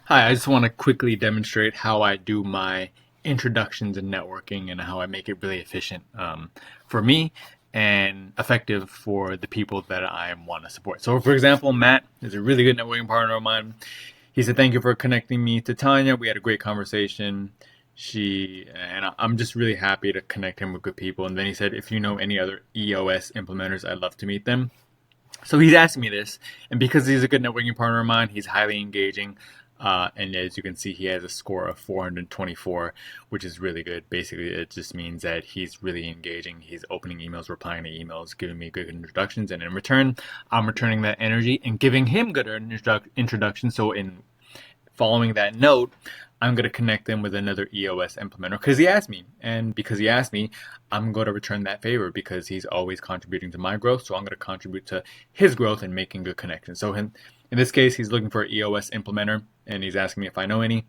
Hi, I just want to quickly demonstrate how I do my introductions in networking and how I make it really efficient for me and effective for the people that I want to support. So, for example, Matt is a really good networking partner of mine. He said, "Thank you for connecting me to Tanya. We had a great conversation. I'm just really happy to connect him with good people." And then he said, "If you know any other EOS implementers, I'd love to meet them." So he's asking me this, and because he's a good networking partner of mine, he's highly engaging. And as you can see, he has a score of 424, which is really good. Basically, it just means that he's really engaging. He's opening emails, replying to emails, giving me good introductions. And in return, I'm returning that energy and giving him good introductions. So in following that note, I'm going to connect them with another EOS implementer because he asked me. And because he asked me, I'm going to return that favor because he's always contributing to my growth. So I'm going to contribute to his growth and making good connections. So in this case, he's looking for an EOS implementer and he's asking me if I know any.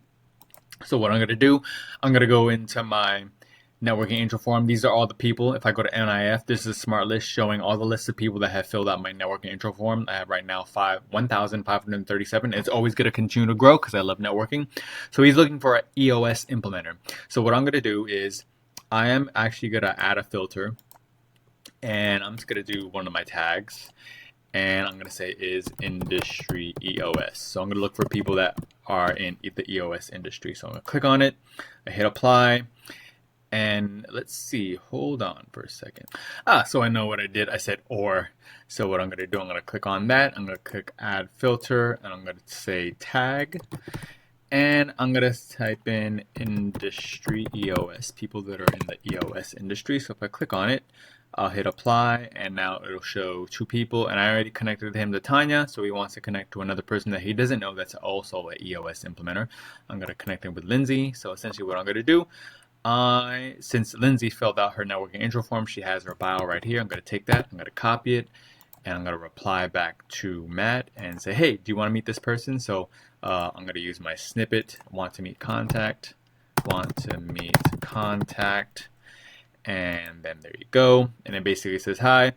So what I'm going to do, I'm going to go into my networking intro form. These are all the people. If I go to NIF, this is a smart list showing all the lists of people that have filled out my networking intro form. I have right now 1,537. It's always going to continue to grow because I love networking. So he's looking for an EOS implementer. So what I'm going to do is I am actually going to add a filter and I'm just going to do one of my tags. And I'm going to say is industry EOS. So I'm going to look for people that are in the EOS industry. So I'm going to click on it. I hit apply. And let's see, hold on for a second. So I know what I did. I said or. So what I'm going to do, I'm going to click on that. I'm going to click add filter. And I'm going to say tag. And I'm going to type in industry EOS, people that are in the EOS industry. So if I click on it, I'll hit apply, and now it'll show two people, and I already connected him to Tanya, so he wants to connect to another person that he doesn't know that's also an EOS implementer. I'm going to connect him with Lindsay. So essentially what I'm going to do, since Lindsay filled out her networking intro form, she has her bio right here. I'm going to take that, I'm going to copy it, and I'm going to reply back to Matt and say, hey, do you want to meet this person? So I'm going to use my snippet, want to meet contact, and then there you go. And it basically says, hi,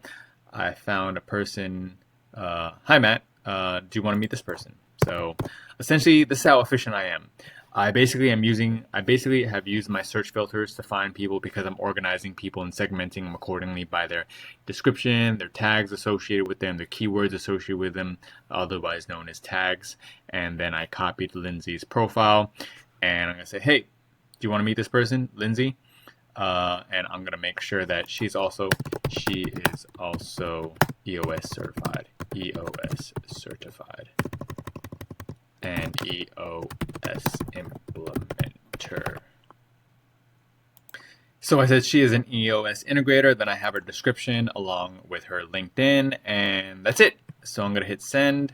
I found a person. Hi, Matt. Do you want to meet this person? So essentially, this is how efficient I am. I basically have used my search filters to find people because I'm organizing people and segmenting them accordingly by their description, their tags associated with them, their keywords associated with them, otherwise known as tags. And then I copied Lindsay's profile, and I'm going to say, hey, do you want to meet this person, Lindsay? And I'm going to make sure that she is also EOS certified, and EOS implementer. So I said she is an EOS integrator, then I have her description along with her LinkedIn, and that's it. So I'm going to hit send.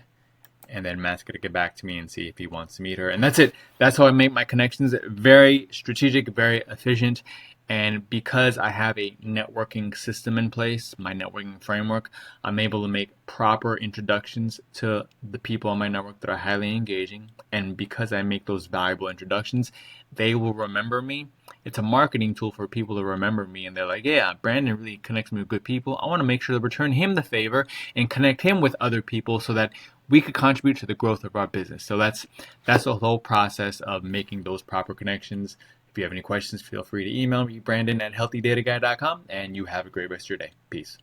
And then Matt's going to get back to me and see if he wants to meet her. And that's it. That's how I make my connections. Very strategic, very efficient. And because I have a networking system in place, my networking framework, I'm able to make proper introductions to the people on my network that are highly engaging. And because I make those valuable introductions, they will remember me. It's a marketing tool for people to remember me. And they're like, yeah, Brandon really connects me with good people. I want to make sure to return him the favor and connect him with other people so that we could contribute to the growth of our business. So that's the whole process of making those proper connections. If you have any questions, feel free to email me, Brandon@healthydataguyy.com, and you have a great rest of your day. Peace.